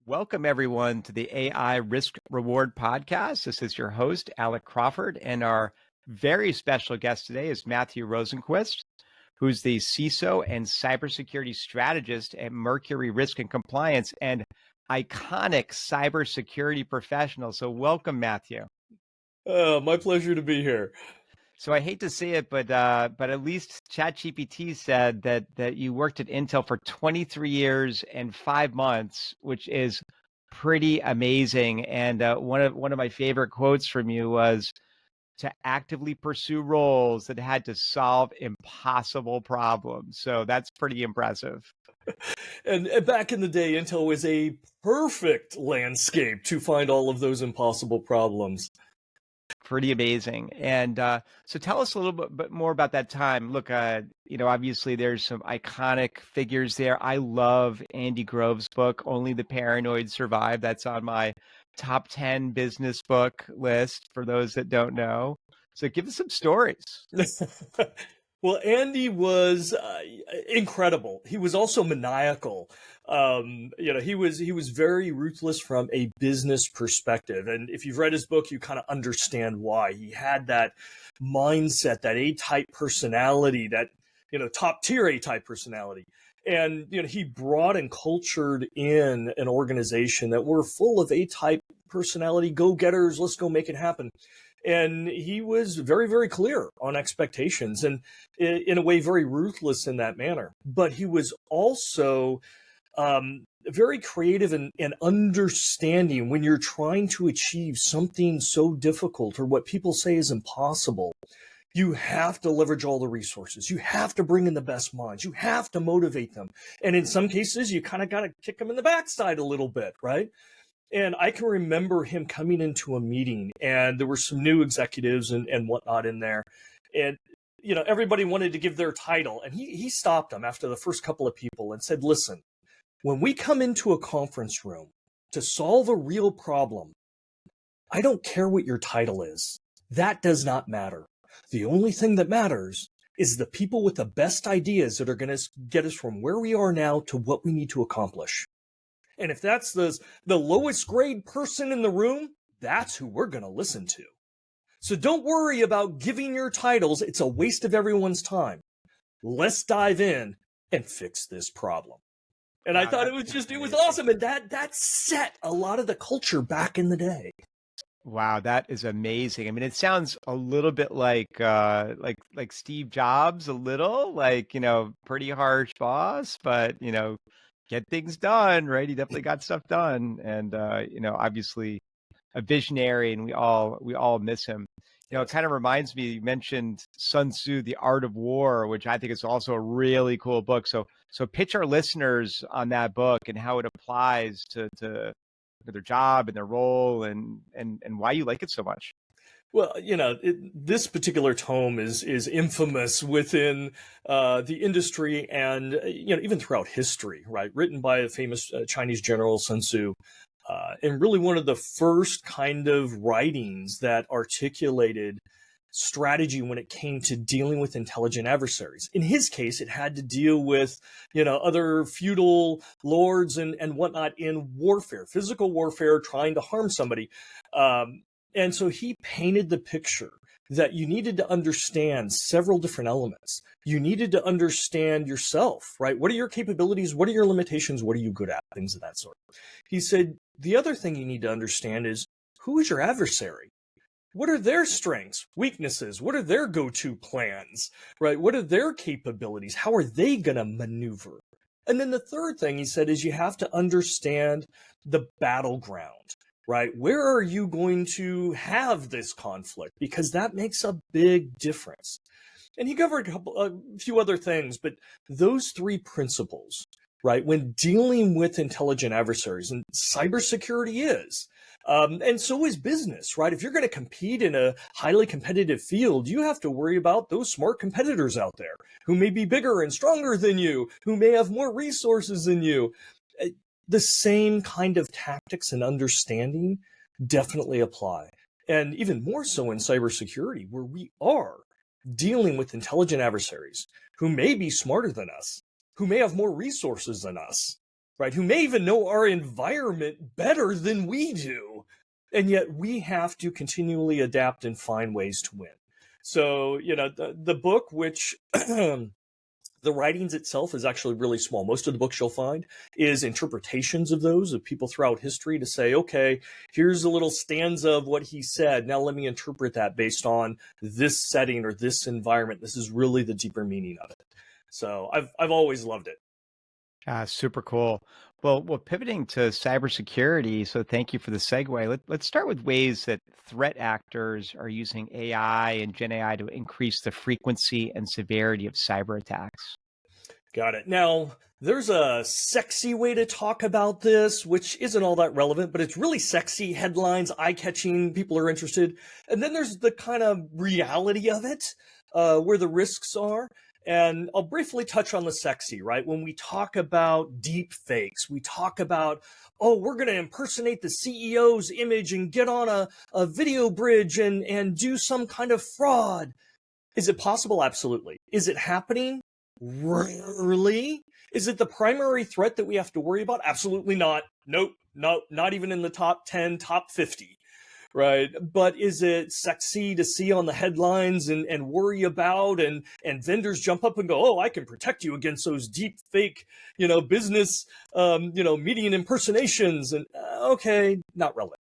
Welcome, everyone, to the AI Risk Reward Podcast. This is your host, Alec Crawford, and our very special guest today is Matthew Rosenquist, who's the CISO and cybersecurity strategist at Mercury Risk and Compliance and iconic cybersecurity professional. So welcome, Matthew. My pleasure to be here. So I hate to say it, but at least ChatGPT said that you worked at Intel for 23 years and 5 months, which is pretty amazing. And one of my favorite quotes from you was to actively pursue roles that had to solve impossible problems. So that's pretty impressive. And back in the day, Intel was a perfect landscape to find all of those impossible problems. Pretty amazing. And so tell us a little bit more about that time. Look, obviously there's some iconic figures there. I love Andy Grove's book, Only the Paranoid Survive. That's on my top 10 business book list for those that don't know. So give us some stories. Well, Andy was incredible. He was also maniacal. He was very ruthless from a business perspective. And if you've read his book, you kind of understand why. He had that mindset, that A-type personality, that, top tier A-type personality. And, he brought and cultured in an organization that were full of A-type personality, go-getters, let's go make it happen. And he was very, very clear on expectations and in a way, very ruthless in that manner. But he was also very creative and understanding when you're trying to achieve something so difficult or what people say is impossible. You have to leverage all the resources. You have to bring in the best minds. You have to motivate them. And in some cases, you kind of got to kick them in the backside a little bit, right? And I can remember him coming into a meeting and there were some new executives and whatnot in there. And, everybody wanted to give their title. And he stopped them after the first couple of people and said, listen, when we come into a conference room to solve a real problem, I don't care what your title is. That does not matter. The only thing that matters is the people with the best ideas that are going to get us from where we are now to what we need to accomplish. And if that's the lowest grade person in the room, that's who we're going to listen to. So don't worry about giving your titles. It's a waste of everyone's time. Let's dive in and fix this problem. And I thought it was awesome. And that set a lot of the culture back in the day. Wow, that is amazing. I mean, it sounds a little bit like Steve Jobs, a little like, pretty harsh boss, but, get things done, right? He definitely got stuff done. And, obviously a visionary, and we all miss him. It kind of reminds me, you mentioned Sun Tzu, The Art of War, which I think is also a really cool book. So pitch our listeners on that book and how it applies to their job and their role and why you like it so much. Well, this particular tome is infamous within the industry and, even throughout history, right? Written by a famous Chinese general, Sun Tzu, and really one of the first kind of writings that articulated strategy when it came to dealing with intelligent adversaries. In his case, it had to deal with, other feudal lords and whatnot in warfare, physical warfare, trying to harm somebody. And so he painted the picture that you needed to understand several different elements. You needed to understand yourself, right? What are your capabilities? What are your limitations? What are you good at? Things of that sort. He said, the other thing you need to understand is, who is your adversary? What are their strengths, weaknesses? What are their go-to plans, right? What are their capabilities? How are they going to maneuver? And then the third thing he said is you have to understand the battleground. Right? Where are you going to have this conflict? Because that makes a big difference. And he covered a few other things, but those three principles, right, when dealing with intelligent adversaries, and cybersecurity is, and so is business, right? If you're going to compete in a highly competitive field, you have to worry about those smart competitors out there who may be bigger and stronger than you, who may have more resources than you. The same kind of tactics and understanding definitely apply. And even more so in cybersecurity, where we are dealing with intelligent adversaries who may be smarter than us, who may have more resources than us, right? Who may even know our environment better than we do. And yet we have to continually adapt and find ways to win. So, the book, which the writings itself is actually really small. Most of the books you'll find is interpretations of those, of people throughout history to say, okay, here's a little stanza of what he said. Now let me interpret that based on this setting or this environment. This is really the deeper meaning of it. So I've always loved it. Super cool. Well, pivoting to cybersecurity, so thank you for the segue. Let's start with ways that threat actors are using AI and Gen AI to increase the frequency and severity of cyber attacks. Got it. Now, there's a sexy way to talk about this, which isn't all that relevant, but it's really sexy, headlines, eye-catching, people are interested. And then there's the kind of reality of it, where the risks are. And I'll briefly touch on the sexy, right? When we talk about deep fakes, we talk about, oh, we're going to impersonate the CEO's image and get on a video bridge and do some kind of fraud. Is it possible? Absolutely. Is it happening? Rarely. Is it the primary threat that we have to worry about? Absolutely not. Nope. Not even in the top 10, top 50. Right. But is it sexy to see on the headlines and worry about and vendors jump up and go, oh, I can protect you against those deep fake, business, media impersonations. And okay, not relevant.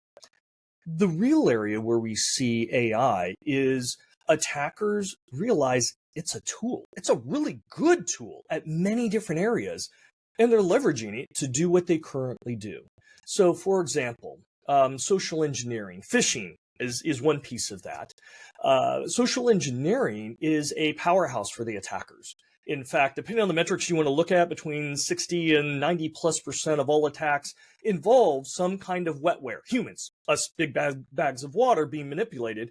The real area where we see AI is attackers realize it's a tool. It's a really good tool at many different areas, and they're leveraging it to do what they currently do. So, for example, social engineering, phishing is one piece of that. Social engineering is a powerhouse for the attackers. In fact, depending on the metrics you want to look at, between 60 and 90+% of all attacks involve some kind of wetware, humans, us big bags of water being manipulated,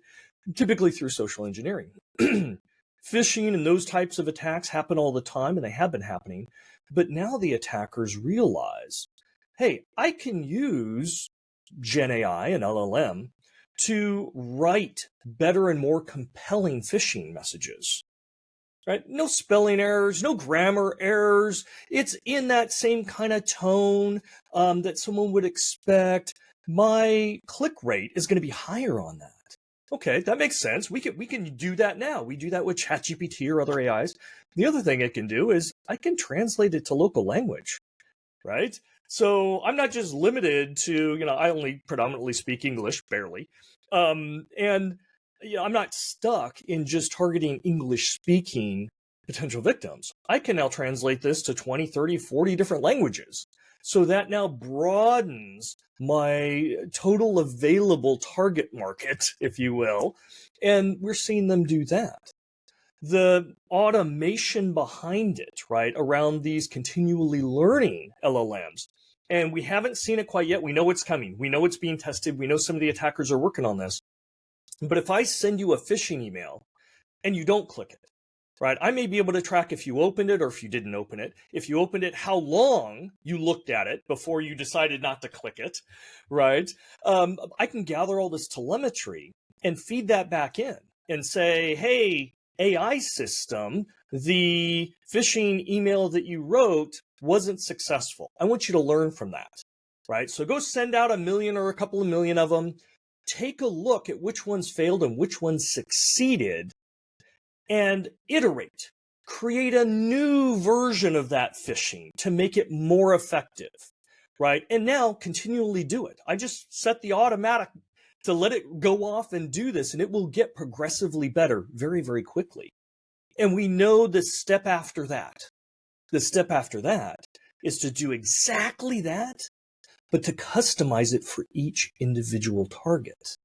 typically through social engineering. Phishing and those types of attacks happen all the time, and they have been happening. But now the attackers realize, hey, I can use Gen AI and LLM to write better and more compelling phishing messages. Right? No spelling errors, no grammar errors. It's in that same kind of tone that someone would expect. My click rate is going to be higher on that. Okay, that makes sense. We can do that now. We do that with ChatGPT or other AIs. The other thing it can do is I can translate it to local language, right? So I'm not just limited to, I only predominantly speak English, barely. I'm not stuck in just targeting English-speaking potential victims. I can now translate this to 20, 30, 40 different languages. So that now broadens my total available target market, if you will. And we're seeing them do that. The automation behind it, right, around these continually learning LLMs. And we haven't seen it quite yet. We know it's coming. We know it's being tested. We know some of the attackers are working on this. But if I send you a phishing email and you don't click it, right, I may be able to track if you opened it or if you didn't open it. If you opened it, how long you looked at it before you decided not to click it, right? I can gather all this telemetry and feed that back in and say, hey, AI system, the phishing email that you wrote wasn't successful. I want you to learn from that, right? So go send out 1 million or a couple of million of them. Take a look at which ones failed and which ones succeeded and iterate. Create a new version of that phishing to make it more effective, right? And now continually do it. I just set the automatic to let it go off and do this, and it will get progressively better very, very quickly. And we know the step after that. The step after that is to do exactly that, but to customize it for each individual target,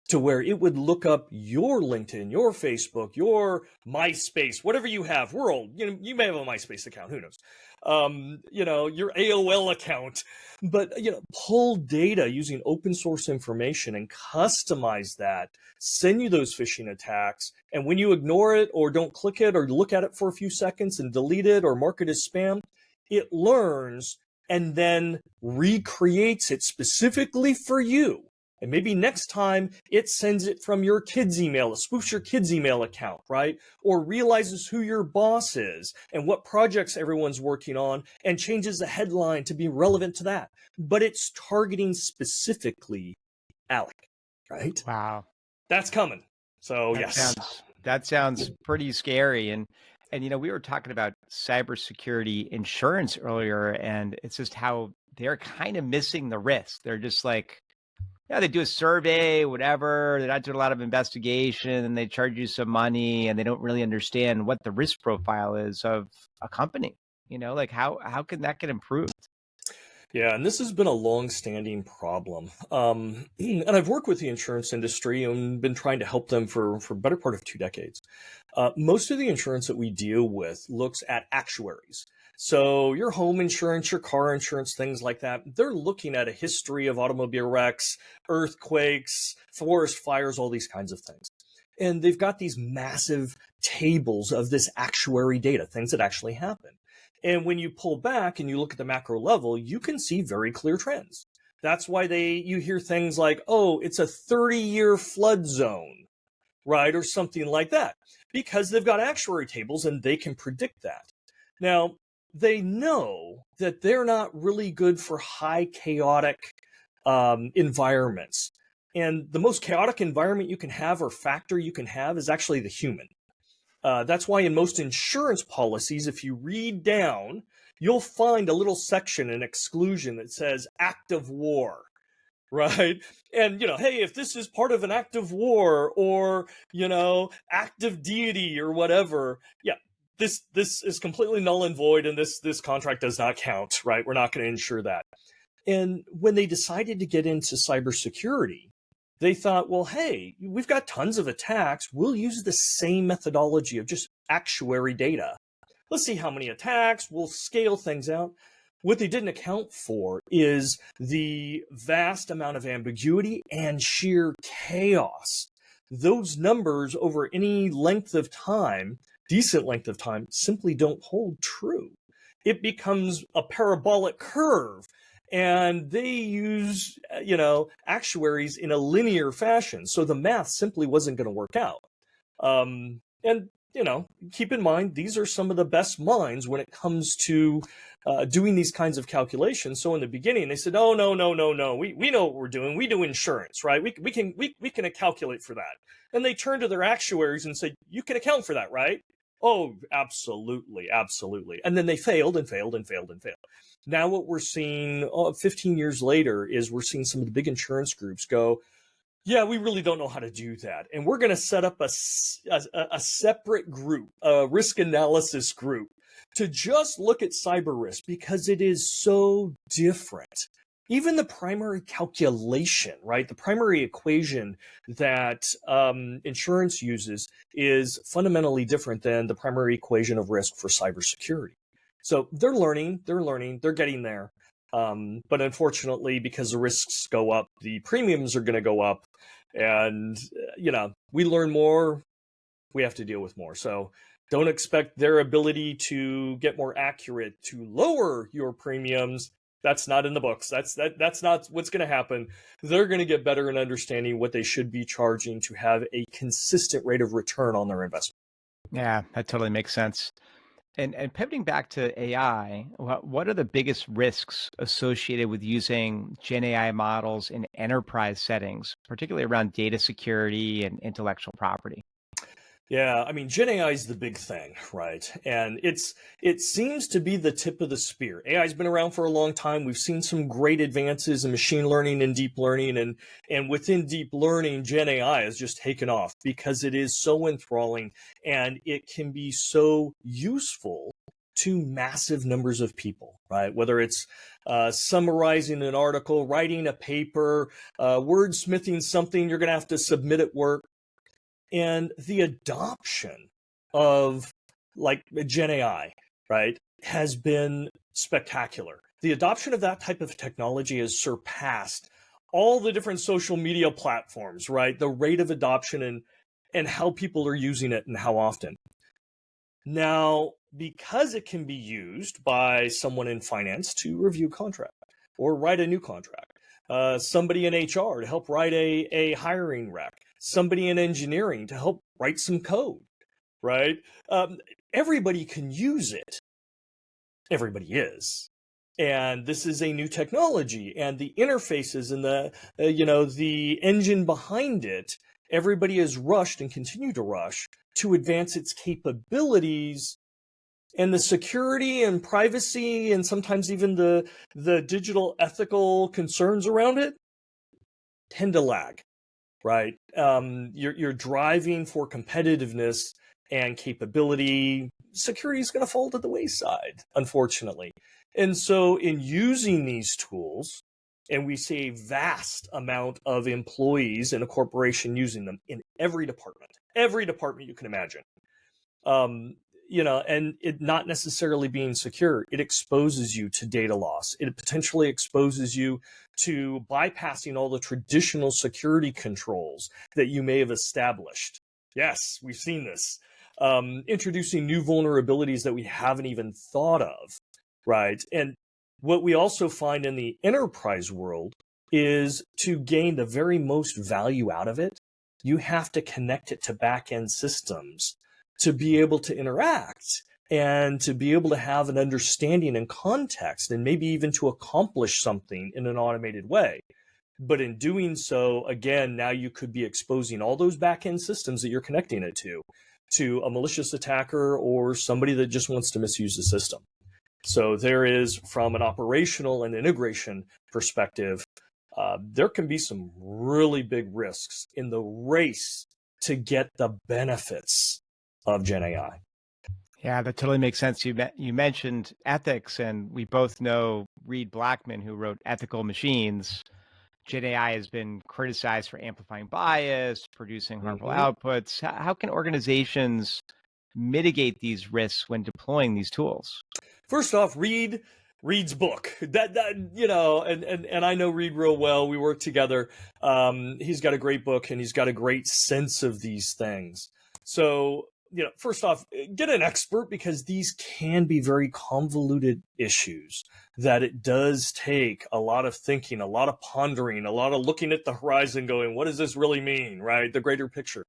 to where it would look up your LinkedIn, your Facebook, your MySpace, whatever you have. We're old. You may have a MySpace account. Who knows? Your AOL account. But, pull data using open source information and customize that. Send you those phishing attacks. And when you ignore it or don't click it or look at it for a few seconds and delete it or mark it as spam, it learns and then recreates it specifically for you And maybe next time it sends it from your kid's email, it spoofs your kid's email account, right? Or realizes who your boss is and what projects everyone's working on and changes the headline to be relevant to that. But it's targeting specifically Alec, right? Wow. That's coming. So That yes. sounds pretty scary. And we were talking about cybersecurity insurance earlier, and it's just how they're kind of missing the risk. They're just like, yeah, they do a survey, whatever. They're not doing a lot of investigation, and they charge you some money, and they don't really understand what the risk profile is of a company. Like how can that get improved? Yeah, and this has been a long-standing problem. And I've worked with the insurance industry and been trying to help them for a better part of 2 decades. Most of the insurance that we deal with looks at actuaries. So your home insurance, your car insurance, things like that, they're looking at a history of automobile wrecks, earthquakes, forest fires, all these kinds of things. And they've got these massive tables of this actuary data, things that actually happen. And when you pull back and you look at the macro level, you can see very clear trends. That's why you hear things like, oh, it's a 30-year flood zone, right? Or something like that, because they've got actuary tables and they can predict that. Now, they know that they're not really good for high chaotic environments. And the most chaotic environment you can have or factor you can have is actually the human. That's why in most insurance policies, if you read down, you'll find a little section, an exclusion that says act of war, right? And, hey, if this is part of an act of war or, act of deity or whatever, yeah, this is completely null and void, and this contract does not count, right? We're not going to insure that. And when they decided to get into cybersecurity, they thought, well, hey, we've got tons of attacks. We'll use the same methodology of just actuary data. Let's see how many attacks. We'll scale things out. What they didn't account for is the vast amount of ambiguity and sheer chaos. Those numbers over any length of time, decent length of time, simply don't hold true. It becomes a parabolic curve. And they use, actuaries in a linear fashion. So the math simply wasn't going to work out. And, keep in mind, these are some of the best minds when it comes to doing these kinds of calculations. So in the beginning, they said, oh, no. We know what we're doing. We do insurance, right? We can calculate for that. And they turned to their actuaries and said, you can account for that, right? Oh, absolutely. And then they failed and failed. Now what we're seeing 15 years later is we're seeing some of the big insurance groups go, yeah, we really don't know how to do that. And we're going to set up a separate group, a risk analysis group, to just look at cyber risk because it is so different. Even the primary calculation, right? The primary equation that insurance uses is fundamentally different than the primary equation of risk for cybersecurity. So they're learning, they're getting there. But unfortunately, because the risks go up, the premiums are going to go up. And, we learn more, we have to deal with more. So don't expect their ability to get more accurate to lower your premiums. That's not in the books. That's not what's going to happen. They're going to get better in understanding what they should be charging to have a consistent rate of return on their investment. Yeah, that totally makes sense. And pivoting back to AI, what are the biggest risks associated with using Gen AI models in enterprise settings, particularly around data security and intellectual property? Yeah, I mean, Gen AI is the big thing, right? And it seems to be the tip of the spear. AI has been around for a long time. We've seen some great advances in machine learning and deep learning, and within deep learning, Gen AI has just taken off because it is so enthralling and it can be so useful to massive numbers of people, right? Whether it's summarizing an article, writing a paper, wordsmithing something, you're going to have to submit at work. And the adoption of like Gen AI, right, has been spectacular. The adoption of that type of technology has surpassed all the different social media platforms, right? The rate of adoption and how people are using it and how often. Now, because it can be used by someone in finance to review a contract or write a new contract, somebody in HR to help write a hiring rec, somebody in engineering to help write some code, right? Everybody can use it. Everybody is. And this is a new technology, and the interfaces and the engine behind it, everybody has rushed and continue to rush to advance its capabilities, and the security and privacy and sometimes even the digital ethical concerns around it tend to lag, right? You're driving for competitiveness and capability. Security is going to fall to the wayside, unfortunately. And so in using these tools, and we see a vast amount of employees in a corporation using them in every department you can imagine. And it not necessarily being secure, it exposes you to data loss. It potentially exposes you to bypassing all the traditional security controls that you may have established. Yes, we've seen this. Introducing new vulnerabilities that we haven't even thought of, right? And what we also find in the enterprise world is to gain the very most value out of it, you have to connect it to back-end systems to be able to interact and to be able to have an understanding and context, and maybe even to accomplish something in an automated way. But in doing so, again, now you could be exposing all those back-end systems that you're connecting it to a malicious attacker or somebody that just wants to misuse the system. So there is, from an operational and integration perspective, there can be some really big risks in the race to get the benefits of Gen AI. Yeah, that totally makes sense. You mentioned ethics, and we both know Reed Blackman, who wrote Ethical Machines. Gen AI has been criticized for amplifying bias, producing harmful outputs. How can organizations mitigate these risks when deploying these tools? First off, read Reed's book. And I know Reed real well. We work together. He's got a great book, and he's got a great sense of these things. So, first off, get an expert, because these can be very convoluted issues that it does take a lot of thinking, a lot of pondering, a lot of looking at the horizon going, what does this really mean, right? The greater picture.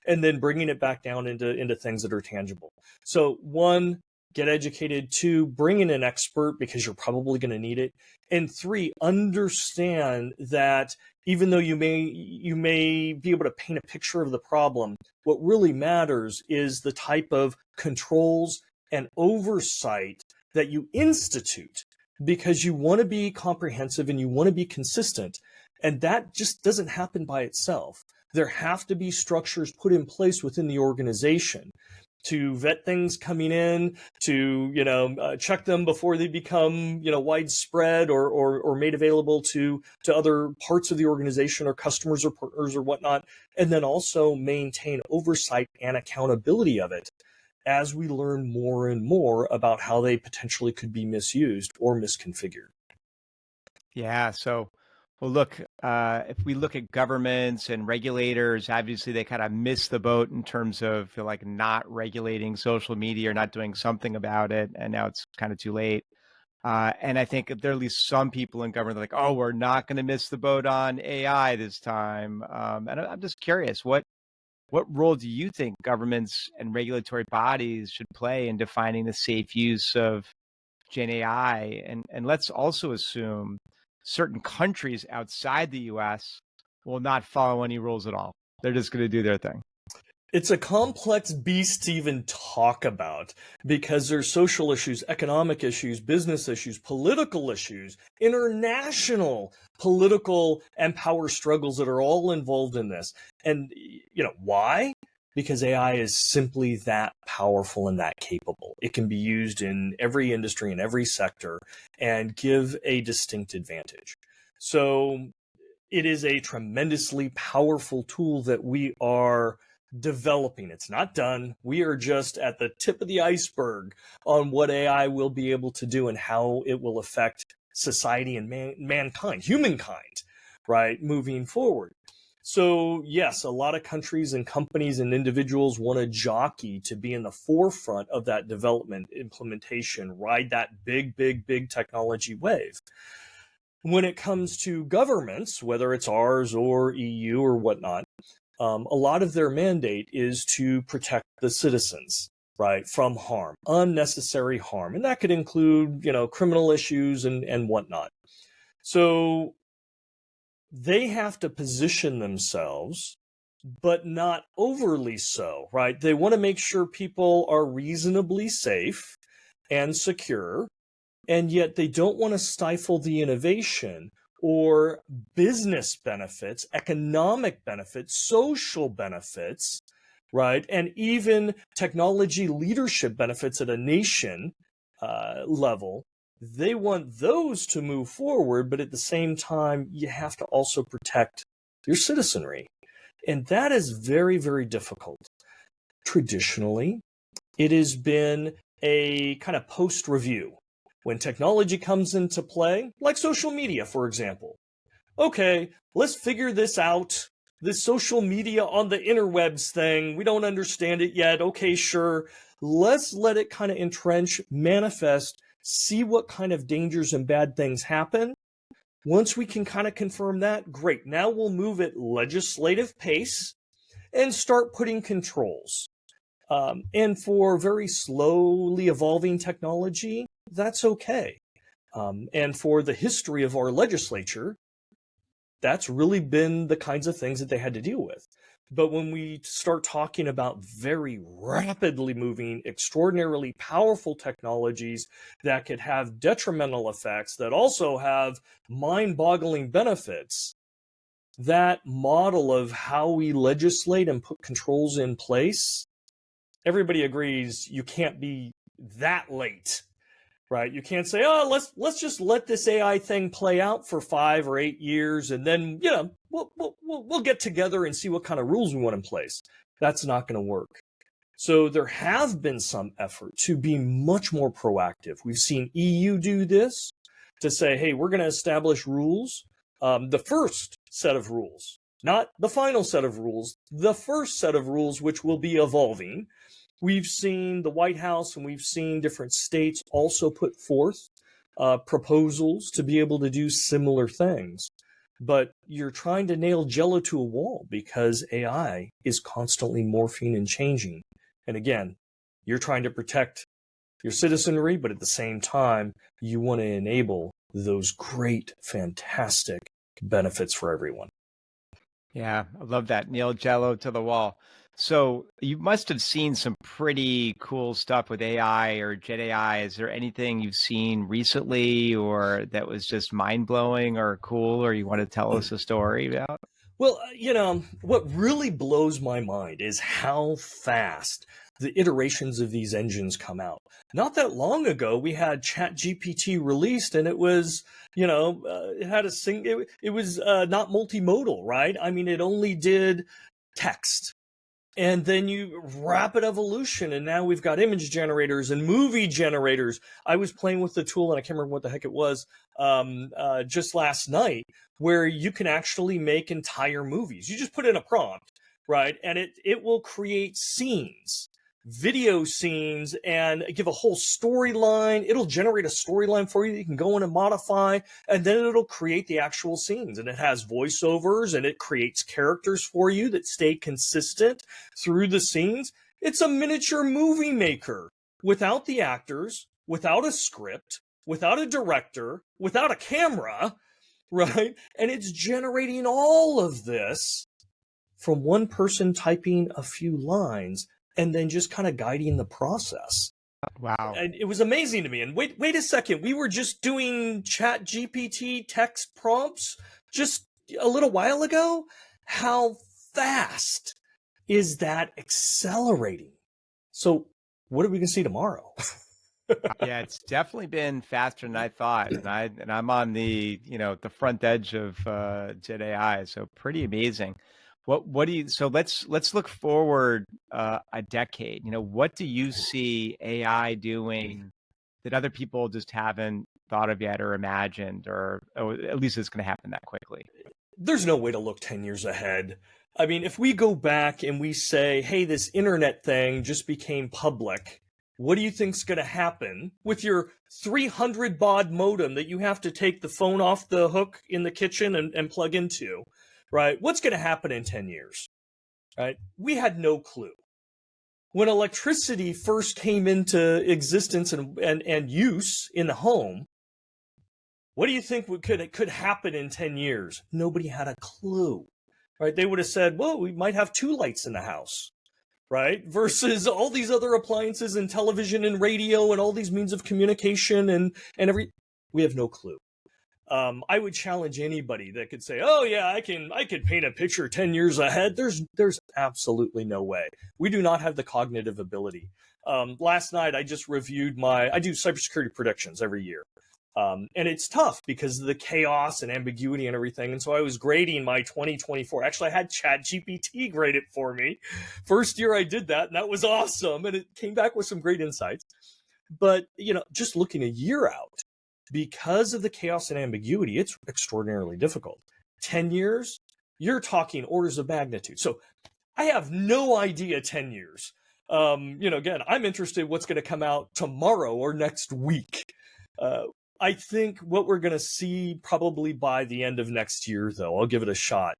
And then bringing it back down into things that are tangible. So one, get educated. Two, bring in an expert, because you're probably going to need it. And three, understand that even though you may be able to paint a picture of the problem, what really matters is the type of controls and oversight that you institute, because you want to be comprehensive and you want to be consistent. And that just doesn't happen by itself. There have to be structures put in place within the organization to vet things coming in, to check them before they become widespread or made available to other parts of the organization or customers or partners or whatnot, and then also maintain oversight and accountability of it as we learn more and more about how they potentially could be misused or misconfigured. Yeah. So, well, look, if we look at governments and regulators, obviously they kind of miss the boat in terms of like not regulating social media or not doing something about it. And now it's kind of too late. And I think there are at least some people in government like, oh, we're not going to miss the boat on AI this time. And I'm just curious, what role do you think governments and regulatory bodies should play in defining the safe use of Gen AI? And let's also assume certain countries outside the US will not follow any rules at all. They're just going to do their thing. It's a complex beast to even talk about, because there's social issues, economic issues, business issues, political issues, international political and power struggles that are all involved in this. And why? Because AI is simply that powerful and that capable. It can be used in every industry, in every sector, and give a distinct advantage. So it is a tremendously powerful tool that we are developing. It's not done. We are just at the tip of the iceberg on what AI will be able to do and how it will affect society and mankind, humankind, right, moving forward. So yes, a lot of countries and companies and individuals want to jockey to be in the forefront of that development, implementation, ride that big technology wave. When it comes to governments, whether it's ours or EU or whatnot, a lot of their mandate is to protect the citizens, right, from harm, unnecessary harm. And that could include, criminal issues and whatnot. So they have to position themselves, but not overly so, right? They want to make sure people are reasonably safe and secure, and yet they don't want to stifle the innovation or business benefits, economic benefits, social benefits, right? And even technology leadership benefits at a nation level. They want those to move forward, but at the same time, you have to also protect your citizenry. And that is very, very difficult. Traditionally, it has been a kind of post-review. When technology comes into play, like social media, for example. Okay, let's figure this out. This social media on the interwebs thing, we don't understand it yet. Okay, sure. Let's let it kind of entrench, manifest, see what kind of dangers and bad things happen. Once we can kind of confirm that, great. Now we'll move at legislative pace and start putting controls. And for very slowly evolving technology, that's okay. And for the history of our legislature, that's really been the kinds of things that they had to deal with. But when we start talking about very rapidly moving, extraordinarily powerful technologies that could have detrimental effects that also have mind-boggling benefits, that model of how we legislate and put controls in place, everybody agrees you can't be that late, right? You can't say, oh, let's just let this AI thing play out for 5 or 8 years, and then we'll get together and see what kind of rules we want in place. That's not going to work. So there have been some effort to be much more proactive. We've seen EU do this to say, hey, we're going to establish rules. The first set of rules, not the final set of rules, the first set of rules, which will be evolving. We've seen the White House and we've seen different states also put forth proposals to be able to do similar things. But you're trying to nail Jello to a wall because AI is constantly morphing and changing. And again, you're trying to protect your citizenry, but at the same time, you want to enable those great, fantastic benefits for everyone. Yeah, I love that. Nail Jello to the wall. So you must have seen some pretty cool stuff with AI or Gen AI. Is there anything you've seen recently or that was just mind-blowing or cool, or you want to tell us a story about? Well, what really blows my mind is how fast the iterations of these engines come out. Not that long ago, we had ChatGPT released, and it was, it had it was not multimodal, right? I mean, it only did text. And then you rapid evolution, and now we've got image generators and movie generators. I was playing with the tool, and I can't remember what the heck it was, just last night, where you can actually make entire movies. You just put in a prompt, right? And it will create scenes, video scenes, and give a whole storyline. It'll generate a storyline for you that you can go in and modify, and then it'll create the actual scenes. And it has voiceovers, and it creates characters for you that stay consistent through the scenes. It's a miniature movie maker without the actors, without a script, without a director, without a camera, right? And it's generating all of this from one person typing a few lines and then just kind of guiding the process. Wow. And it was amazing to me. And wait a second. We were just doing ChatGPT text prompts just a little while ago. How fast is that accelerating? So what are we going to see tomorrow? Yeah, it's definitely been faster than I thought, and I'm on the the front edge of Gen AI, so pretty amazing. What do you? So let's look forward a decade. What do you see AI doing that other people just haven't thought of yet or imagined, or at least it's going to happen that quickly? There's no way to look 10 years ahead. I mean, if we go back and we say, hey, this internet thing just became public, What do you think's going to happen with your 300 baud modem that you have to take the phone off the hook in the kitchen and plug into, right? What's going to happen in 10 years, right? We had no clue. When electricity first came into existence and use in the home, what do you think could happen in 10 years? Nobody had a clue, right? They would have said, well, we might have 2 lights in the house, right? Versus all these other appliances and television and radio and all these means of communication and we have no clue. I would challenge anybody that could say, "Oh yeah, I could paint a picture 10 years ahead." There's absolutely no way. We do not have the cognitive ability. Last night I just reviewed I do cybersecurity predictions every year. And it's tough because of the chaos and ambiguity and everything. And so I was grading my 2024. Actually, I had ChatGPT grade it for me. First year I did that, and that was awesome. And it came back with some great insights. But, just looking a year out, because of the chaos and ambiguity, it's extraordinarily difficult. 10 years, you're talking orders of magnitude. So I have no idea 10 years. Again, I'm interested in what's going to come out tomorrow or next week. I think what we're going to see probably by the end of next year, though, I'll give it a shot,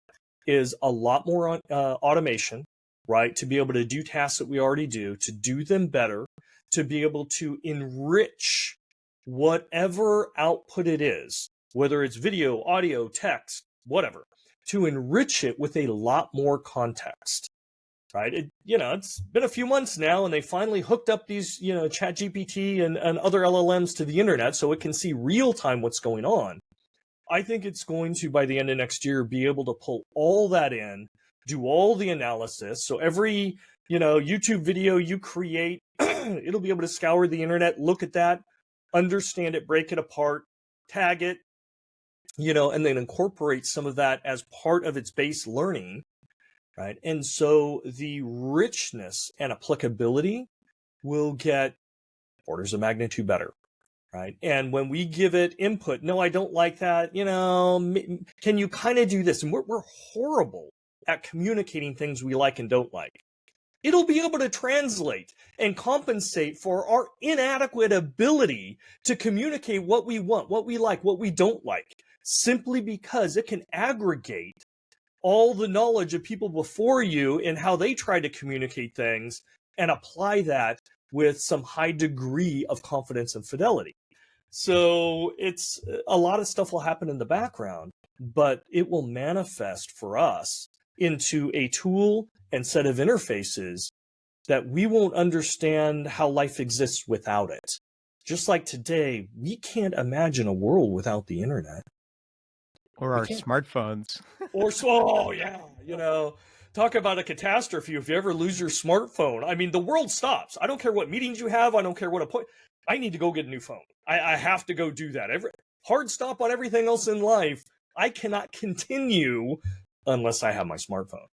is a lot more automation, right? To be able to do tasks that we already do, to do them better, to be able to enrich whatever output it is, whether it's video, audio, text, whatever, to enrich it with a lot more context, right? It's been a few months now, and they finally hooked up these, ChatGPT and other LLMs to the internet so it can see real time what's going on. I think it's going to, by the end of next year, be able to pull all that in, do all the analysis. So every, YouTube video you create, it'll be able to scour the internet, look at that, understand it, break it apart, tag it, and then incorporate some of that as part of its base learning, right? And so the richness and applicability will get orders of magnitude better, right? And when we give it input, no, I don't like that, can you kind of do this? And we're horrible at communicating things we like and don't like. It'll be able to translate and compensate for our inadequate ability to communicate what we want, what we like, what we don't like, simply because it can aggregate all the knowledge of people before you and how they try to communicate things and apply that with some high degree of confidence and fidelity. So it's a lot of stuff will happen in the background, but it will manifest for us into a tool and set of interfaces that we won't understand how life exists without it. Just like today, we can't imagine a world without the internet. Or our smartphones. Talk about a catastrophe if you ever lose your smartphone. I mean, the world stops. I don't care what meetings you have. I don't care what appointment. I need to go get a new phone. I have to go do that. Hard stop on everything else in life. I cannot continue unless I have my smartphone.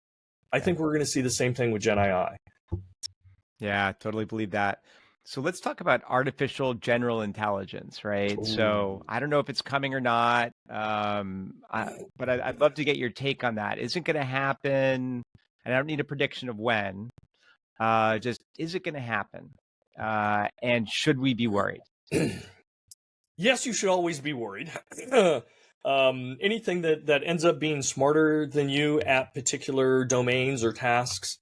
I think we're going to see the same thing with Gen AI. Yeah, I totally believe that. So let's talk about artificial general intelligence, right? Ooh. So I don't know if it's coming or not, but I'd love to get your take on that. Is it going to happen? And I don't need a prediction of when. Just, is it going to happen? And should we be worried? Yes, you should always be worried. Anything that ends up being smarter than you at particular domains or tasks,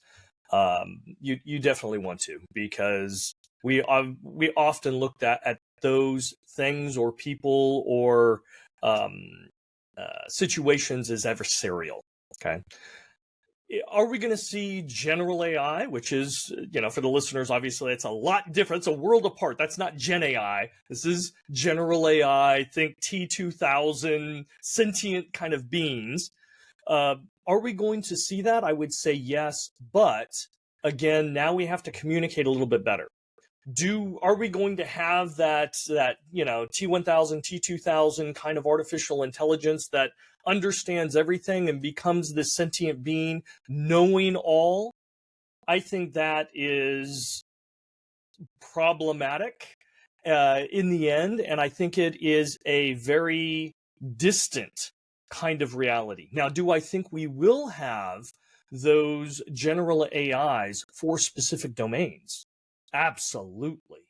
you definitely want to, because we often look at those things or people or situations as adversarial. Okay. Are we going to see general AI, which is, for the listeners, obviously it's a lot different. It's a world apart. That's not Gen AI. This is general AI. Think T2000, sentient kind of beings. Are we going to see that? I would say yes. But again, now we have to communicate a little bit better. Are we going to have that T1000, T2000 kind of artificial intelligence that understands everything and becomes this sentient being knowing all? I think that is problematic in the end, and I think it is a very distant kind of reality. Now, do I think we will have those general AIs for specific domains? Absolutely.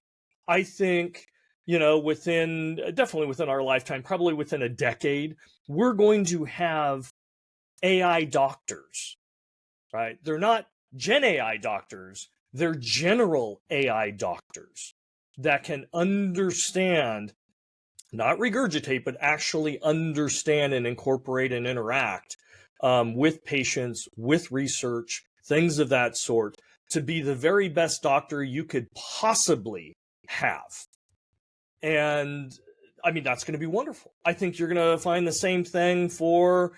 I think, definitely within our lifetime, probably within a decade, we're going to have AI doctors, right? They're not Gen AI doctors, they're general AI doctors that can understand, not regurgitate, but actually understand and incorporate and interact with patients, with research, things of that sort, to be the very best doctor you could possibly have. And I mean, that's going to be wonderful. I think you're going to find the same thing for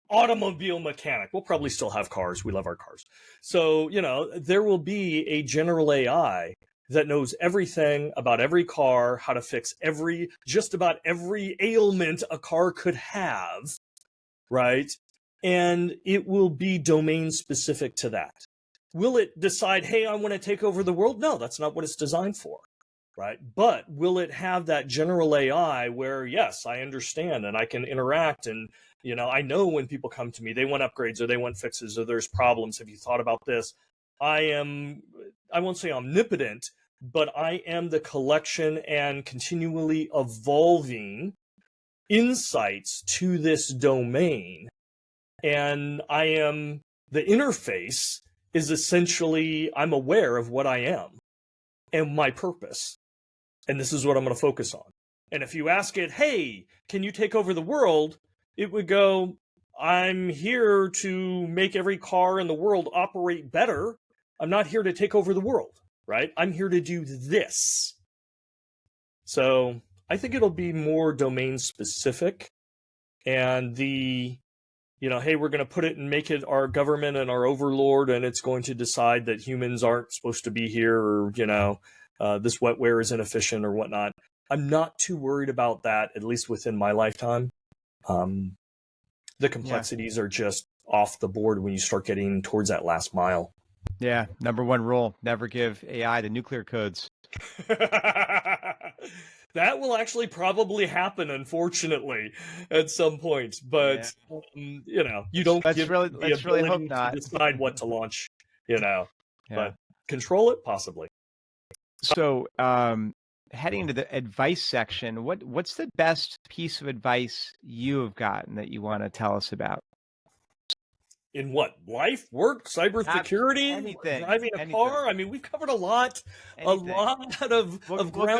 automobile mechanic. We'll probably still have cars. We love our cars. So, there will be a general AI that knows everything about every car, how to fix just about every ailment a car could have, right? And it will be domain specific to that. Will it decide, hey, I want to take over the world? No, that's not what it's designed for, right? But will it have that general AI where, yes, I understand and I can interact, and I know when people come to me, they want upgrades or they want fixes or there's problems. Have you thought about this? I won't say omnipotent, but I am the collection and continually evolving insights to this domain. And the interface is essentially, I'm aware of what I am and my purpose. And this is what I'm going to focus on. And if you ask it, hey, can you take over the world? It would go, I'm here to make every car in the world operate better. I'm not here to take over the world, right? I'm here to do this. So I think it'll be more domain specific. And hey, we're going to put it and make it our government and our overlord, and it's going to decide that humans aren't supposed to be here, or, this wetware is inefficient or whatnot. I'm not too worried about that, at least within my lifetime. The complexities are just off the board when you start getting towards that last mile. Yeah. Number one rule, never give AI the nuclear codes. That will actually probably happen, unfortunately, at some point. But you don't give the ability to decide what to launch. But control it possibly. So, heading into the advice section, what's the best piece of advice you have gotten that you want to tell us about? In what? Life, work, cybersecurity, anything, driving a car? I mean, we've covered a lot of ground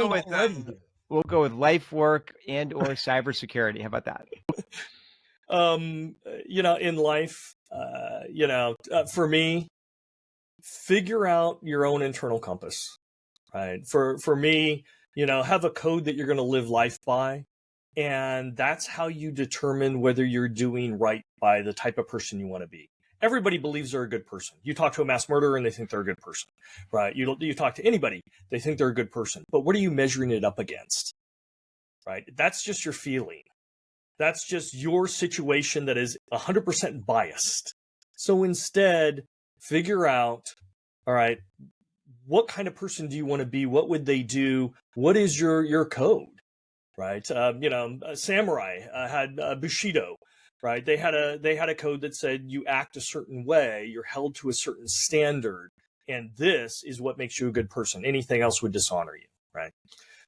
already. We'll go with life, work, and or cybersecurity. How about that? In life, for me, figure out your own internal compass, right? For me, have a code that you're going to live life by. And that's how you determine whether you're doing right by the type of person you want to be. Everybody believes they're a good person. You talk to a mass murderer and they think they're a good person, right? You talk to anybody, they think they're a good person. But what are you measuring it up against, right? That's just your feeling. That's just your situation that is 100% biased. So instead, figure out, all right, what kind of person do you want to be? What would they do? What is your code? Right, samurai had Bushido, right? They had a code that said you act a certain way, you're held to a certain standard, and this is what makes you a good person. Anything else would dishonor you, right?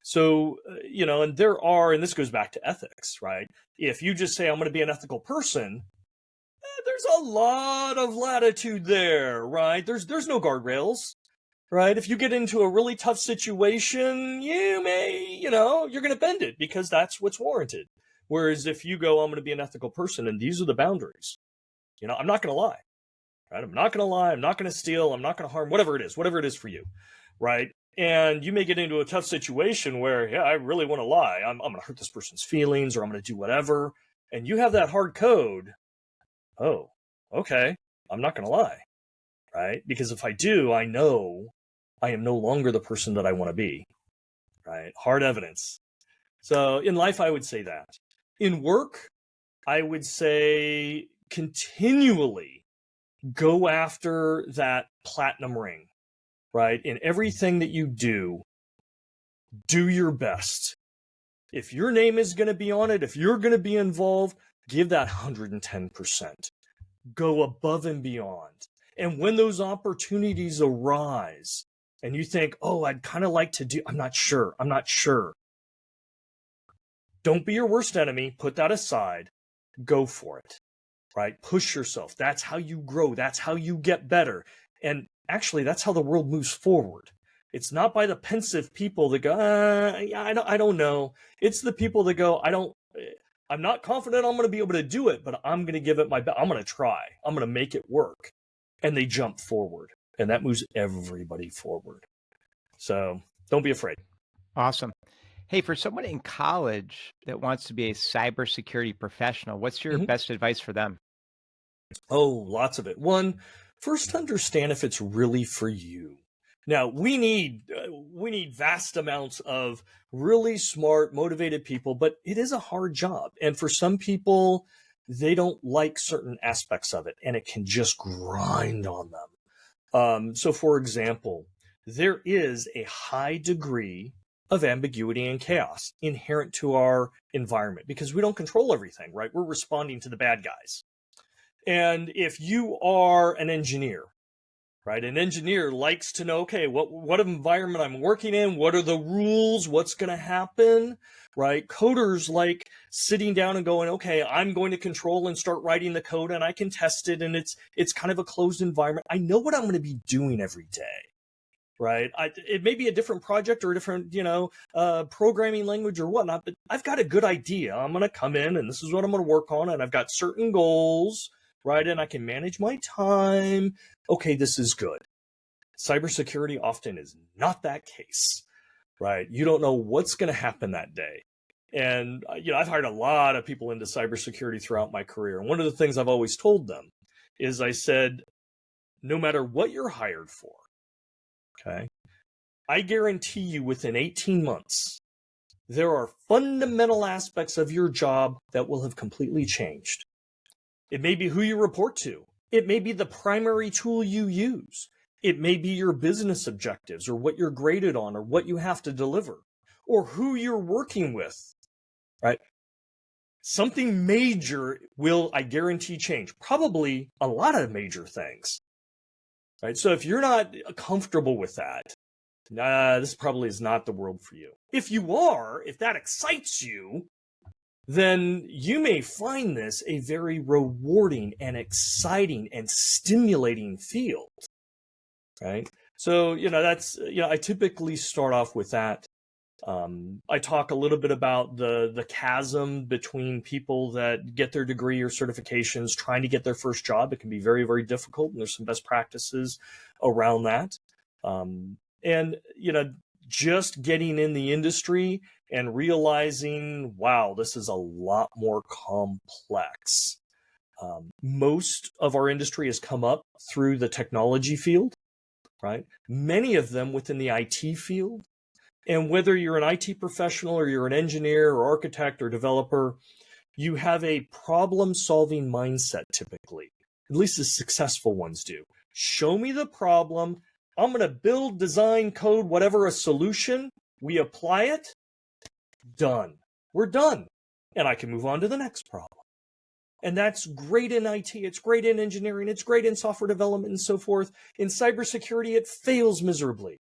So, and this goes back to ethics, right? If you just say I'm going to be an ethical person, there's a lot of latitude there, right? There's no guardrails. Right? If you get into a really tough situation, you may, you're going to bend it because that's what's warranted. Whereas if you go, I'm going to be an ethical person and these are the boundaries, I'm not going to lie, right? I'm not going to lie. I'm not going to steal. I'm not going to harm, whatever it is for you, right? And you may get into a tough situation where, yeah, I really want to lie. I'm going to hurt this person's feelings or I'm going to do whatever. And you have that hard code. Oh, okay. I'm not going to lie, right? Because if I do, I know I am no longer the person that I want to be, right? Hard evidence. So in life, I would say that. In work, I would say continually go after that platinum ring, right? In everything that you do your best. If your name is going to be on it, if you're going to be involved, give that 110%. Go above and beyond. And when those opportunities arise, and you think, oh, I'd kind of like to do, I'm not sure. Don't be your worst enemy. Put that aside. Go for it, right? Push yourself. That's how you grow. That's how you get better. And actually, that's how the world moves forward. It's not by the pensive people that go, yeah, I don't know. It's the people that go, I'm not confident I'm going to be able to do it, but I'm going to give it my best. I'm going to try. I'm going to make it work. And they jump forward, and that moves everybody forward. So don't be afraid. Awesome. Hey, for someone in college that wants to be a cybersecurity professional, what's your best advice for them? Oh, lots of it. One, first understand if it's really for you. Now, we need vast amounts of really smart, motivated people, but it is a hard job. And for some people, they don't like certain aspects of it, and it can just grind on them. So, for example, there is a high degree of ambiguity and chaos inherent to our environment because we don't control everything, right? We're responding to the bad guys. And if you are an engineer, right, an engineer likes to know, okay, what environment I'm working in, what are the rules, what's going to happen, right? Coders like sitting down and going, okay, I'm going to control and start writing the code and I can test it, and it's kind of a closed environment. I know what I'm going to be doing every day. Right. It may be a different project or a different, programming language or whatnot, but I've got a good idea. I'm going to come in and this is what I'm going to work on. And I've got certain goals, right? And I can manage my time. Okay, this is good. Cybersecurity often is not that case, right? You don't know what's going to happen that day. And, I've hired a lot of people into cybersecurity throughout my career. And one of the things I've always told them is I said, no matter what you're hired for, okay, I guarantee you within 18 months, there are fundamental aspects of your job that will have completely changed. It may be who you report to. It may be the primary tool you use. It may be your business objectives or what you're graded on or what you have to deliver or who you're working with, right? Something major will, I guarantee, change. Probably a lot of major things. Right? So if you're not comfortable with that, this probably is not the world for you. If you are, if that excites you, then you may find this a very rewarding and exciting and stimulating field. Right? So, that's, I typically start off with that. I talk a little bit about the chasm between people that get their degree or certifications trying to get their first job. It can be very, very difficult, and there's some best practices around that. And, just getting in the industry and realizing, wow, this is a lot more complex. Most of our industry has come up through the technology field, right? Many of them within the IT field. And whether you're an IT professional or you're an engineer or architect or developer, you have a problem-solving mindset typically. At least the successful ones do. Show me the problem. I'm going to build, design, code, whatever, a solution. We apply it. Done. We're done. And I can move on to the next problem. And that's great in IT. It's great in engineering. It's great in software development and so forth. In cybersecurity, it fails miserably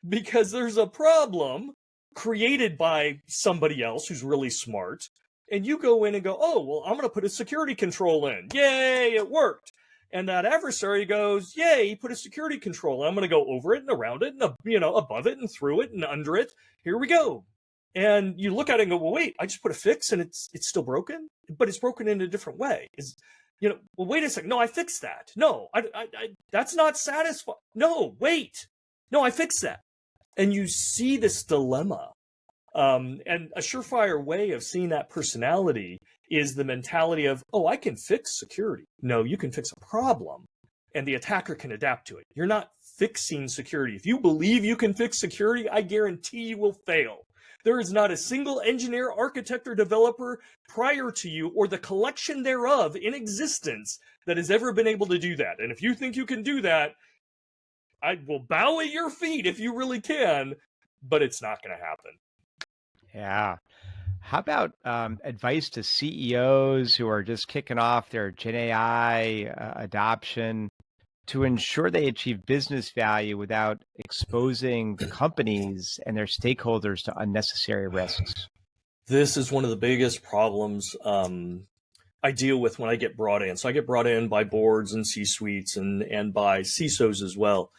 because there's a problem created by somebody else who's really smart. And you go in and go, oh, well, I'm going to put a security control in. Yay, it worked. And that adversary goes, yay, he put a security control. I'm going to go over it and around it and, above it and through it and under it. Here we go. And you look at it and go, well, wait, I just put a fix and it's still broken, but it's broken in a different way. Well, wait a second. No, I fixed that. No, I that's not satisfying. No, wait. No, I fixed that. And you see this dilemma. And a surefire way of seeing that personality is the mentality of, oh, I can fix security. No, you can fix a problem and the attacker can adapt to it. You're not fixing security. If you believe you can fix security, I guarantee you will fail. There is not a single engineer, architect, or developer prior to you or the collection thereof in existence that has ever been able to do that. And if you think you can do that, I will bow at your feet if you really can, but it's not going to happen. Yeah. How about advice to CEOs who are just kicking off their Gen AI adoption? to ensure they achieve business value without exposing the companies and their stakeholders to unnecessary risks? This is one of the biggest problems I deal with when I get brought in. So I get brought in by boards and C-suites and by CISOs as well.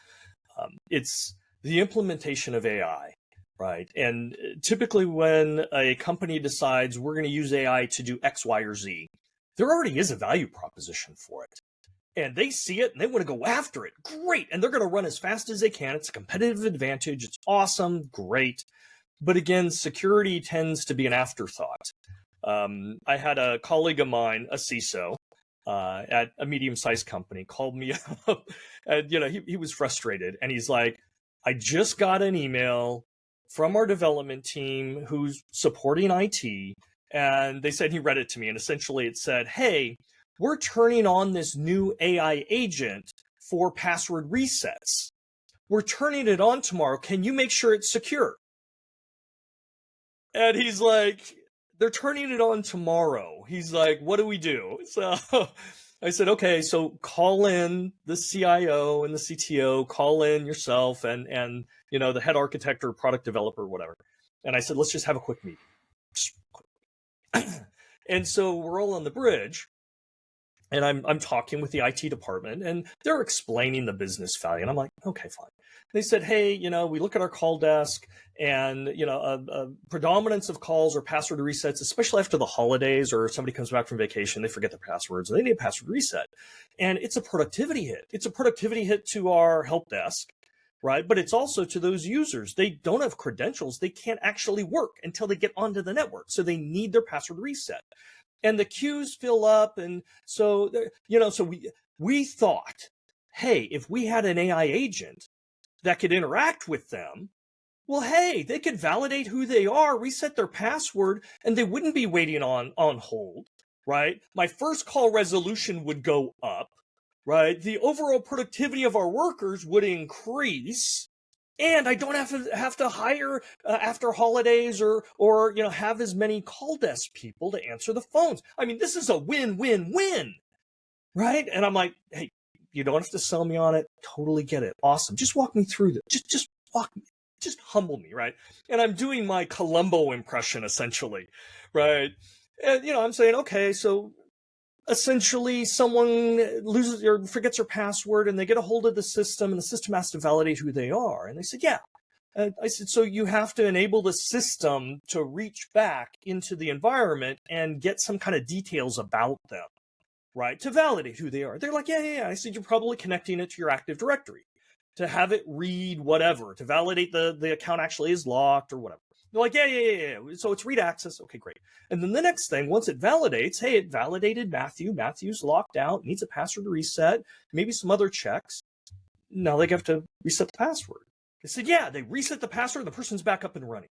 It's the implementation of AI, right? And typically when a company decides we're going to use AI to do X, Y, or Z, there already is a value proposition for it. And they see it and they want to go after it. Great. And they're going to run as fast as they can. It's a competitive advantage. It's awesome. Great. But again, security tends to be an afterthought. I had a colleague of mine, a CISO, at a medium-sized company, called me up, and he was frustrated, and he's like, "I just got an email from our development team who's supporting IT, and they said," he read it to me, and essentially it said, "Hey, we're turning on this new AI agent for password resets. We're turning it on tomorrow. Can you make sure it's secure?" And he's like, "They're turning it on tomorrow." He's like, "What do we do?" So I said, "Okay, so call in the CIO and the CTO, call in yourself and the head architect or product developer or whatever." And I said, "Let's just have a quick meeting." And so we're all on the bridge, and I'm talking with the IT department, and they're explaining the business value, and I'm like, "Okay, fine." They said, "Hey, we look at our call desk, and a predominance of calls or password resets, especially after the holidays or somebody comes back from vacation, they forget their passwords and they need a password reset, and it's a productivity hit. It's a productivity hit to our help desk, right? But it's also to those users. They don't have credentials. They can't actually work until they get onto the network, so they need their password reset, and the queues fill up, and so so we thought, hey, if we had an AI agent that could interact with them, well, hey, they could validate who they are, reset their password, and they wouldn't be waiting on hold, right? My first call resolution would go up, right? The overall productivity of our workers would increase, and I don't have to hire after holidays or have as many call desk people to answer the phones. I mean, this is a win-win-win, right? And I'm like, hey, you don't have to sell me on it. Totally get it. Awesome. Just walk me through this. Just walk me. Just humble me, right? And I'm doing my Columbo impression, essentially, right? And, I'm saying, okay, so essentially someone loses or forgets their password and they get a hold of the system and the system has to validate who they are. And they said, yeah. And I said, so you have to enable the system to reach back into the environment and get some kind of details about them, right? To validate who they are. They're like, yeah. I said, you're probably connecting it to your Active Directory to have it read whatever, to validate the account actually is locked or whatever. They're like, yeah. So it's read access. Okay, great. And then the next thing, once it validates, hey, it validated Matthew. Matthew's locked out, needs a password reset, maybe some other checks. Now they have to reset the password. They said, yeah, they reset the password, the person's back up and running.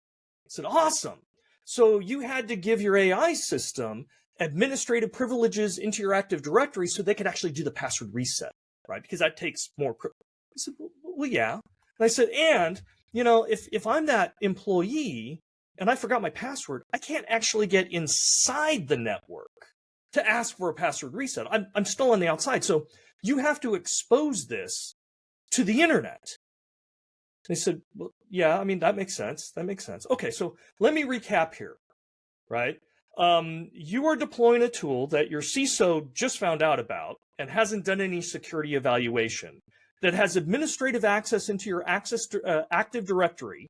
I said, awesome. So you had to give your AI system administrative privileges into your Active Directory so they could actually do the password reset, right? Because that takes more privilege. I said, well, yeah. And I said, and, if I'm that employee and I forgot my password, I can't actually get inside the network to ask for a password reset. I'm still on the outside. So you have to expose this to the internet. They said, well, yeah, I mean, that makes sense. Okay, so let me recap here, right? You are deploying a tool that your CISO just found out about and hasn't done any security evaluation, that has administrative access into your Active Directory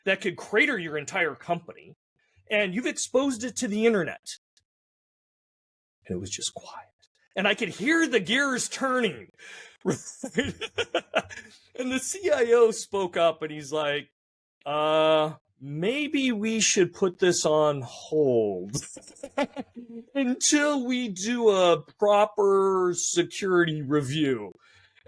that could crater your entire company, and you've exposed it to the internet. And it was just quiet. And I could hear the gears turning. Right? And the CIO spoke up and he's like, maybe we should put this on hold until we do a proper security review.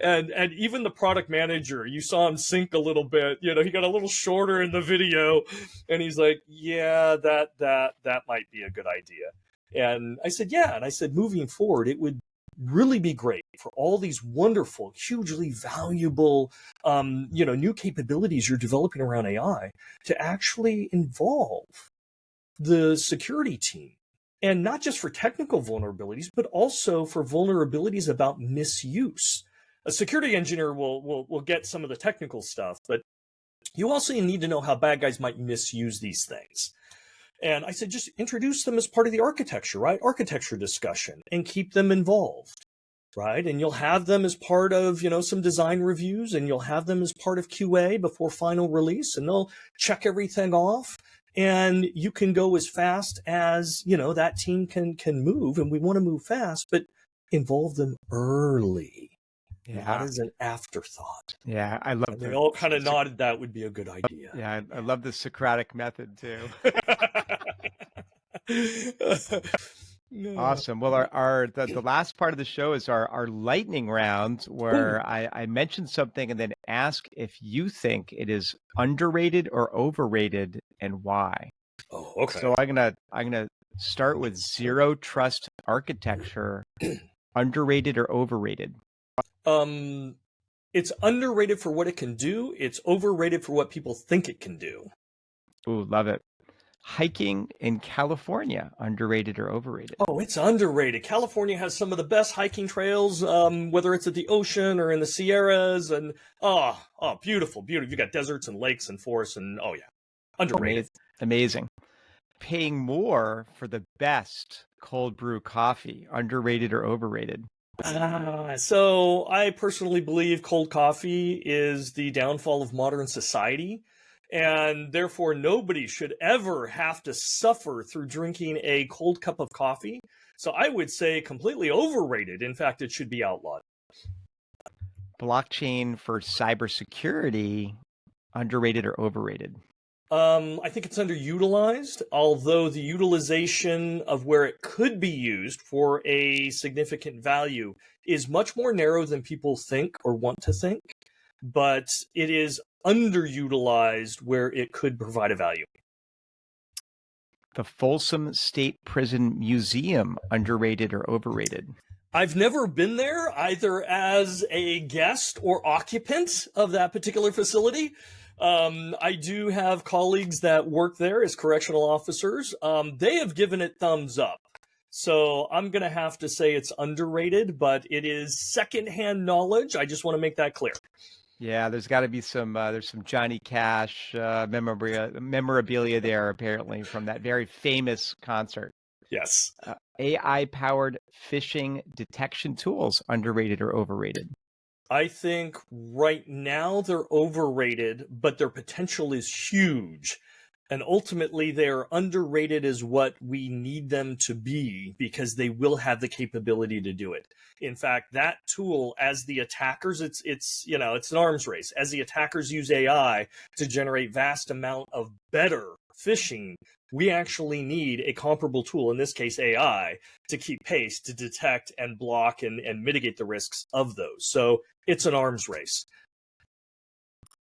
And even the product manager, you saw him sink a little bit. He got a little shorter in the video, and he's like, "Yeah, that might be a good idea." And I said, "Yeah." And I said, moving forward, it would really be great for all these wonderful, hugely valuable, new capabilities you're developing around AI to actually involve the security team, and not just for technical vulnerabilities, but also for vulnerabilities about misuse. A security engineer will get some of the technical stuff, but you also need to know how bad guys might misuse these things. And I said, just introduce them as part of the architecture, right? Architecture discussion, and keep them involved, right? And you'll have them as part of, some design reviews, and you'll have them as part of QA before final release, and they'll check everything off. And you can go as fast as, that team can move, and we want to move fast, but involve them early. Yeah. Not as an afterthought. Yeah, I love They all kind of nodded that would be a good idea. Yeah, I love the Socratic method too. Awesome. Well, the last part of the show is our lightning round, where I mention something and then ask if you think it is underrated or overrated and why. Oh, okay. So I'm gonna start with zero trust architecture. Underrated or overrated? It's underrated for what it can do. It's overrated for what people think it can do. Ooh, love it. Hiking in California, underrated or overrated? Oh, it's underrated. California has some of the best hiking trails, whether it's at the ocean or in the Sierras, and beautiful, beautiful. You got deserts and lakes and forests, and underrated. Amazing. Paying more for the best cold brew coffee, underrated or overrated? So I personally believe cold coffee is the downfall of modern society, and therefore nobody should ever have to suffer through drinking a cold cup of coffee. So I would say completely overrated. In fact, it should be outlawed. Blockchain for cybersecurity, underrated or overrated? I think it's underutilized, although the utilization of where it could be used for a significant value is much more narrow than people think or want to think, but it is underutilized where it could provide a value. The Folsom State Prison Museum, underrated or overrated? I've never been there either as a guest or occupant of that particular facility. I do have colleagues that work there as correctional officers. They have given it thumbs up. So I'm going to have to say it's underrated, but it is secondhand knowledge. I just want to make that clear. Yeah, there's got to be there's some Johnny Cash memorabilia there, apparently, from that very famous concert. Yes. AI-powered phishing detection tools, underrated or overrated? I think right now they're overrated, but their potential is huge. And ultimately, they're underrated as what we need them to be, because they will have the capability to do it. In fact, that tool, as the attackers, it's an arms race. As the attackers use AI to generate vast amount of better phishing, we actually need a comparable tool, in this case AI, to keep pace, to detect and block and mitigate the risks of those. So it's an arms race.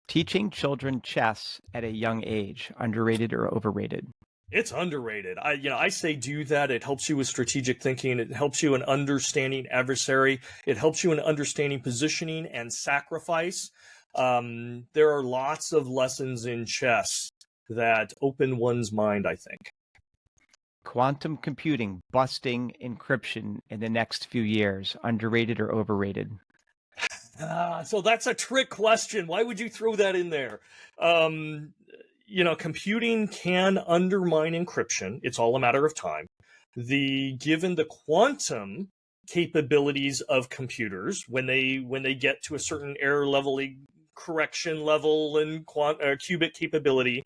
Teaching children chess at a young age, underrated or overrated? It's underrated. I say do that. It helps you with strategic thinking. It helps you in understanding adversary. It helps you in understanding positioning and sacrifice. There are lots of lessons in chess that open one's mind, I think. Quantum computing busting encryption in the next few years, underrated or overrated? So that's a trick question. Why would you throw that in there? Computing can undermine encryption. It's all a matter of time. Given the quantum capabilities of computers, when they get to a certain error level, correction level, and qubit capability,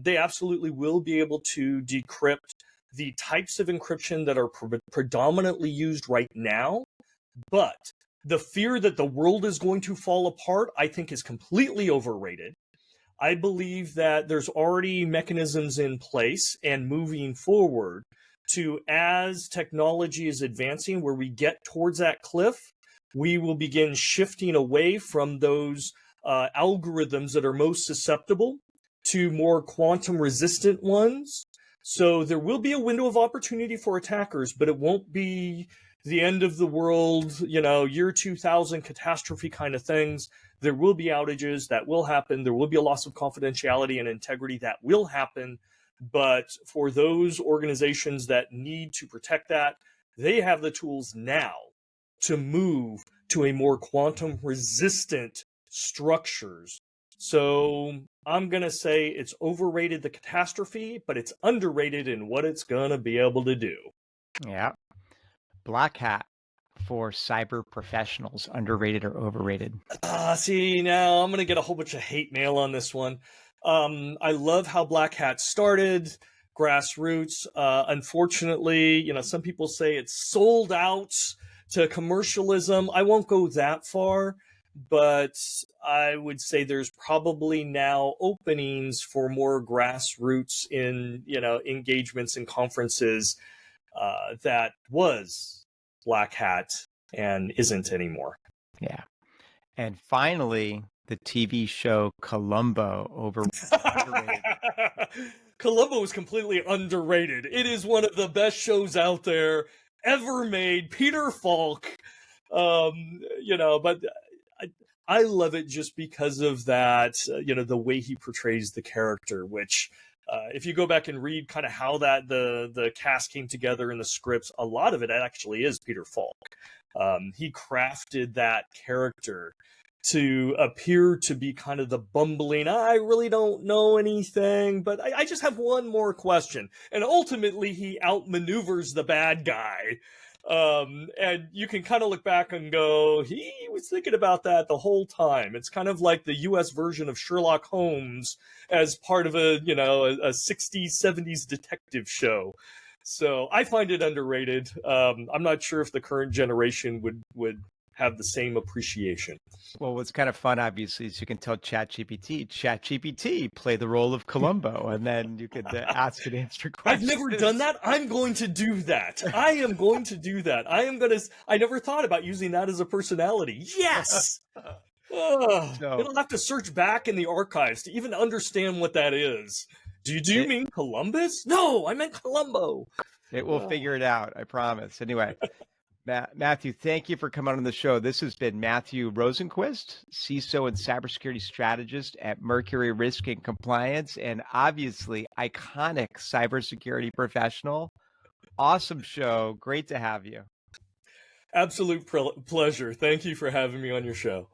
they absolutely will be able to decrypt the types of encryption that are predominantly used right now. But the fear that the world is going to fall apart, I think, is completely overrated. I believe that there's already mechanisms in place and moving forward to, as technology is advancing, where we get towards that cliff, we will begin shifting away from those algorithms that are most susceptible to more quantum resistant ones. So there will be a window of opportunity for attackers, but it won't be the end of the world, year 2000 catastrophe kind of things. There will be outages that will happen. There will be a loss of confidentiality and integrity that will happen. But for those organizations that need to protect that, they have the tools now to move to a more quantum resistant structures. So I'm going to say it's overrated the catastrophe, but it's underrated in what it's going to be able to do. Yeah. Black hat for cyber professionals, underrated or overrated? See, now I'm going to get a whole bunch of hate mail on this one. I love how Black Hat started, grassroots. Unfortunately, some people say it's sold out to commercialism. I won't go that far, but I would say there's probably now openings for more grassroots in, engagements and conferences that was Black Hat and isn't anymore. Yeah. And finally, the TV show Columbo underrated. Columbo is completely underrated. It is one of the best shows out there ever made. Peter Falk, but I love it just because of that, the way he portrays the character, which if you go back and read kind of how that the cast came together in the scripts, a lot of it actually is Peter Falk. He crafted that character to appear to be kind of the bumbling, I really don't know anything, but I just have one more question. And ultimately, he outmaneuvers the bad guy. And you can kind of look back and go, he was thinking about that the whole time. It's kind of like the US version of Sherlock Holmes as part of a 60s, 70s detective show. So I find it underrated. I'm not sure if the current generation would have the same appreciation. Well, what's kind of fun, obviously, is you can tell ChatGPT, play the role of Columbo, and then you could ask and answer questions. I've never done that. I'm going to do that. I am going to do that. I never thought about using that as a personality. Yes! It'll have to search back in the archives to even understand what that is. Do you mean Columbus? No, I meant Columbo. It will figure it out, I promise. Anyway, Matthew, thank you for coming on the show. This has been Matthew Rosenquist, CISO and cybersecurity strategist at Mercury Risk and Compliance, and obviously iconic cybersecurity professional. Awesome show. Great to have you. Absolute pleasure. Thank you for having me on your show.